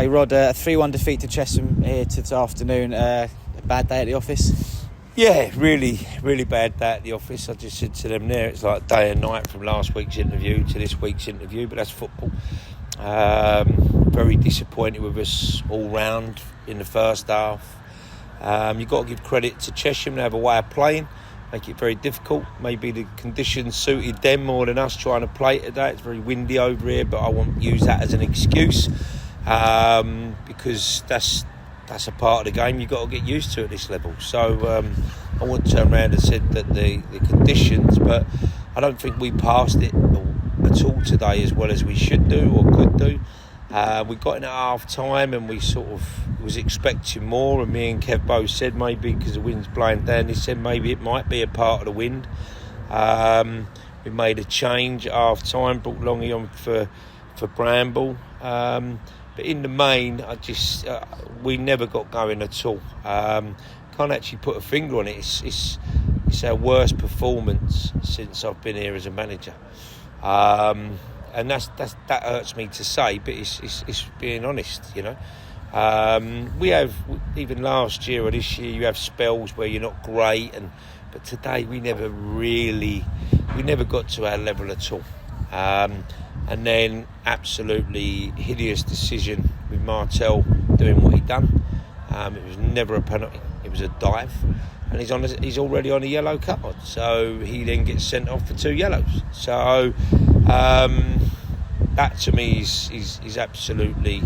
Hey Rod, a 3-1 defeat to Chesham here this afternoon. A bad day at the office? Yeah, really, really bad day at the office. I just said to them there, it's like day and night from last week's interview to this week's interview, but that's football. Very disappointed with us all round in the first half. You've got to give credit to Chesham. They have a way of playing, make it very difficult. Maybe the conditions suited them more than us trying to play today. It's very windy over here, but I won't use that as an excuse because that's a part of the game you've got to get used to at this level. So I wouldn't turn around and said that the conditions, but I don't think we passed it at all today as well as we should do or could do. We got in at half time and we sort of was expecting more, and me and Kev both said maybe because the wind's blowing down, he said maybe it might be a part of the wind. We made a change at half time, brought Longy on for Bramble, but in the main we never got going at all. Can't actually put a finger on it. It's our worst performance since I've been here as a manager. And that hurts me to say, but it's being honest, you know. We have, even last year or this year, you have spells where you're not great, but today we never got to our level at all. And then absolutely hideous decision with Martel doing what he done. It was never a penalty, it was a dive, and he's already on a yellow card, so he then gets sent off for 2 yellows. So that to me is absolutely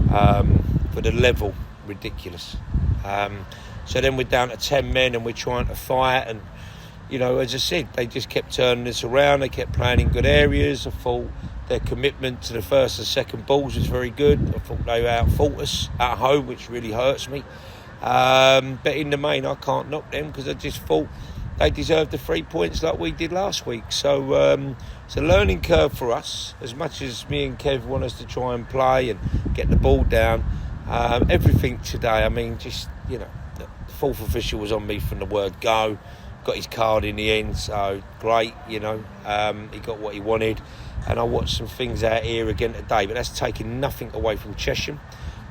for the level ridiculous. So then we're down to 10 men and we're trying to fight, and you know, as I said, they just kept turning this around. They kept playing in good areas. I thought their commitment to the first and second balls was very good. I thought they out-fought us at home, which really hurts me. But in the main, I can't knock them because I just thought they deserved the 3 points like we did last week. So it's a learning curve for us. As much as me and Kev want us to try and play and get the ball down, everything today, I mean, just, you know, the fourth official was on me from the word go. Got his card in the end, so great, you know. He got what he wanted. And I watched some things out here again today, but that's taking nothing away from Chesham.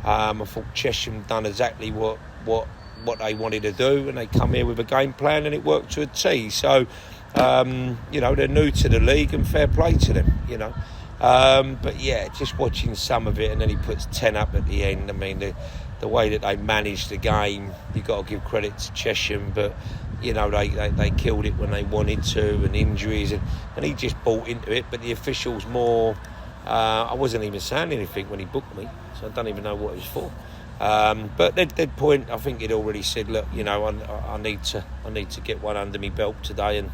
I thought Chesham done exactly what they wanted to do, and they come here with a game plan and it worked to a T. So, you know, they're new to the league and fair play to them, you know. But yeah, just watching some of it, and then he puts 10 up at the end. I mean, the way that they managed the game, you've got to give credit to Chesham, but you know, they killed it when they wanted to, and injuries, and he just bought into it. But the officials more, I wasn't even saying anything when he booked me, so I don't even know what it was for. But that point, I think he'd already said, look, you know, I need to get one under my belt today, and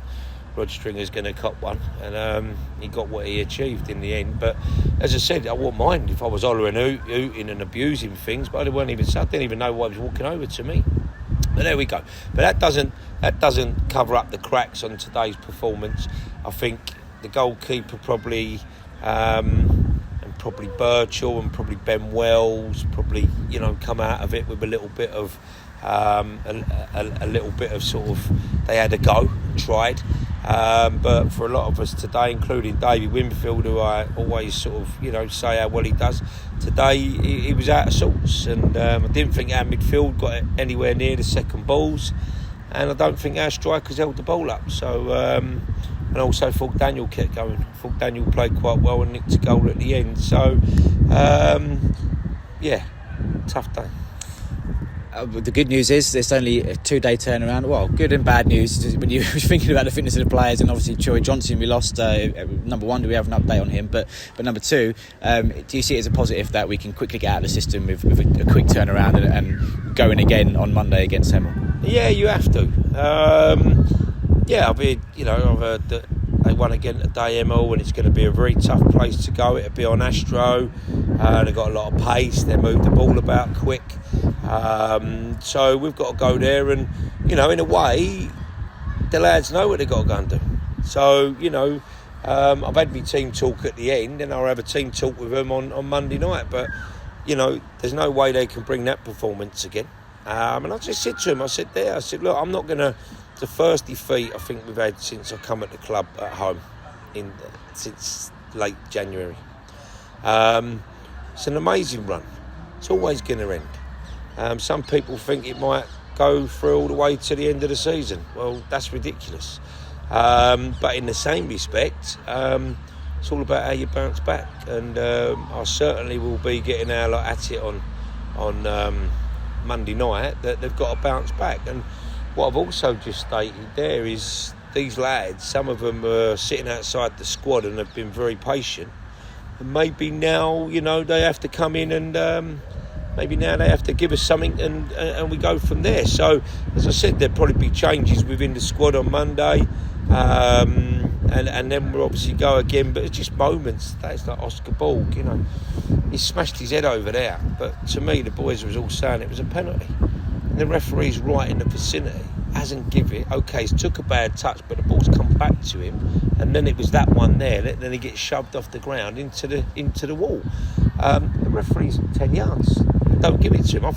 Rod Stringer's going to cop one, and he got what he achieved in the end. But as I said, I wouldn't mind if I was hollering, hooting and abusing things, but I didn't even know why he was walking over to me. But there we go. But that doesn't cover up the cracks on today's performance. I think the goalkeeper probably Birchall and probably Ben Wells probably, you know, come out of it with a little bit of a little bit of sort of, they had a go and tried. But for a lot of us today, including Davey Winfield, who I always sort of, you know, say how well he does, today he was out of sorts, and I didn't think our midfield got anywhere near the second balls, and I don't think our strikers held the ball up. So and also thought Daniel kept going. I thought Daniel played quite well and nicked a goal at the end. So yeah, tough day. The good news is there's only a 2-day turnaround. Well, good and bad news when you're thinking about the fitness of the players, and obviously Troy Johnson, we lost. Number one, do we have an update on him? But number two, do you see it as a positive that we can quickly get out of the system with a quick turnaround and going again on Monday against Hemel? Yeah, you have to. I've heard, you know, I've heard that they won again today, Hemel, and it's going to be a very tough place to go. It'll be on Astro. They've got a lot of pace. They move the ball about quick. So we've got to go there, and you know, in a way, the lads know what they've got to go and do. So, you know, I've had my team talk at the end, and I'll have a team talk with them on Monday night. But you know, there's no way they can bring that performance again. And I just said to him, I said, look, I'm not going to. The first defeat I think we've had since I come at the club at home since late January. It's an amazing run. it's always going to end. Some people think it might go through all the way to the end of the season. Well, that's ridiculous. But in the same respect, it's all about how you bounce back. And I certainly will be getting our lot at it on Monday night, that they've got to bounce back. And what I've also just stated there is these lads, some of them are sitting outside the squad and have been very patient. And maybe now, they have to come in and maybe now they have to give us something and we go from there. So, as I said, there'll probably be changes within the squad on Monday. And then we'll obviously go again, but it's just moments. That's like Oscar Borg, he smashed his head over there, but to me the boys was all saying it was a penalty, and the referee's right in the vicinity, hasn't give it. Okay, he's took a bad touch, but the ball's come back to him, and then it was that one there, and then he gets shoved off the ground into the wall. The referee's 10 yards. Don't give it to him. I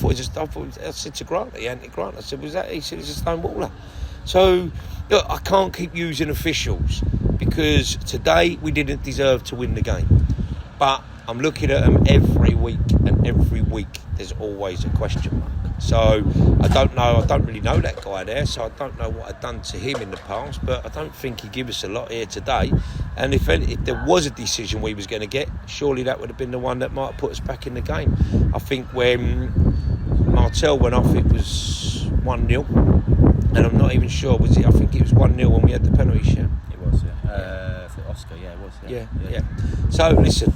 said to Grant, Anthony Grant, I said, was that? He said it's a stone waller. So look, I can't keep using officials, because today we didn't deserve to win the game. But I'm looking at them every week, and every week there's always a question mark. So I don't really know that guy there, so I don't know what I've done to him in the past, but I don't think he gave us a lot here today. And if there was a decision we was going to get, surely that would have been the one that might have put us back in the game. I think when Martel went off, it was 1-0, and I'm not even sure, was it? I think it was 1-0 when we had the penalty shout. It was, yeah. For Oscar, yeah, it was. Yeah. So listen,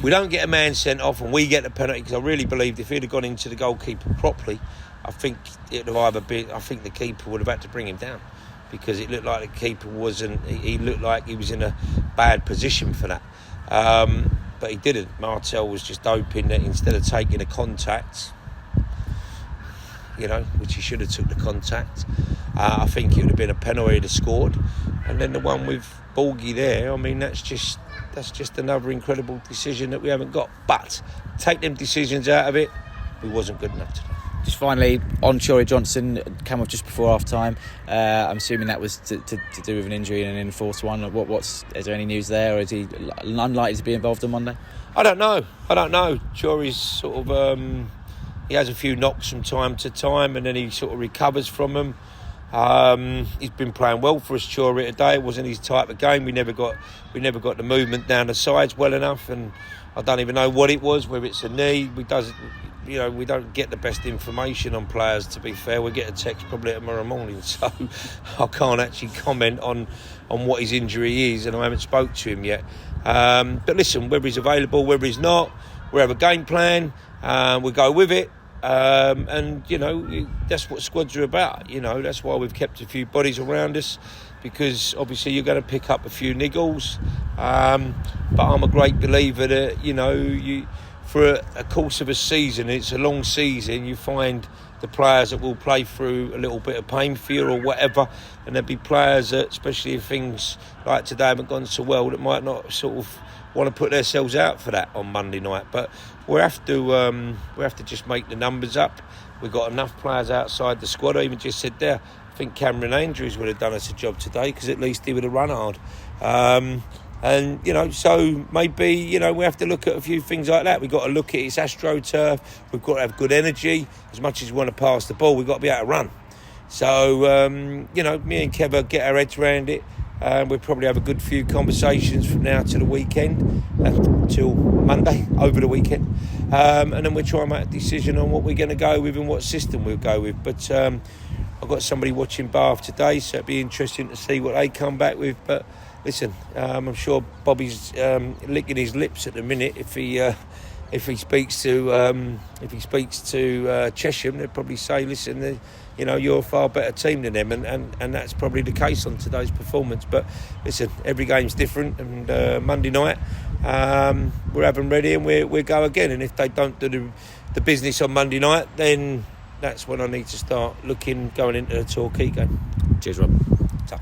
we don't get a man sent off and we get the penalty, because I really believed if he'd have gone into the goalkeeper properly, I think it would have either been, I think the keeper would have had to bring him down, because it looked like the keeper he looked like he was in a bad position for that. But he didn't. Martel was just hoping that instead of taking a contact, which he should have took the contact, I think it would have been a penalty he'd have scored. And then the one with Borgie there, I mean, that's just another incredible decision that we haven't got. But take them decisions out of it, we wasn't good enough today. Just finally, on Chesham Johnson, came off just before half time. I'm assuming that was to do with an injury and an enforced one. Is there any news there, or is he unlikely to be involved on Monday? I don't know. Jury's sort of he has a few knocks from time to time, and then he sort of recovers from them. He's been playing well for us, Chori, today. It wasn't his type of game. We never got the movement down the sides well enough, and I don't even know what it was. Whether it's a knee, we don't get the best information on players. To be fair, we get a text probably tomorrow morning, so I can't actually comment on what his injury is, and I haven't spoke to him yet. But listen, whether he's available, whether he's not, we have a game plan. We go with it. And that's what squads are about. That's why we've kept a few bodies around us, because obviously you're going to pick up a few niggles, but I'm a great believer that for a course of a season, it's a long season, you find the players that will play through a little bit of pain for you or whatever, and there'll be players that, especially if things like today haven't gone so well, that might not sort of want to put themselves out for that on Monday night. But we have to just make the numbers up. We've got enough players outside the squad. I even just said there, I think Cameron Andrews would have done us a job today, because at least he would have run hard. So maybe, we have to look at a few things like that. We've got to look at its AstroTurf. We've got to have good energy. As much as we want to pass the ball, we've got to be able to run. So, me and Kev get our heads around it. We'll probably have a good few conversations from now to the weekend, till Monday, over the weekend. And then we'll try and make a decision on what we're going to go with and what system we'll go with. But I've got somebody watching Bath today, so it'll be interesting to see what they come back with. But listen, I'm sure Bobby's licking his lips at the minute. If he speaks to Chesham, they'll probably say, listen, you're a far better team than them, and that's probably the case on today's performance. But listen, every game's different, and Monday night we're having ready, and we'll go again. And if they don't do the business on Monday night, then that's when I need to start going into the Torquay game. Cheers, Rob. Ta.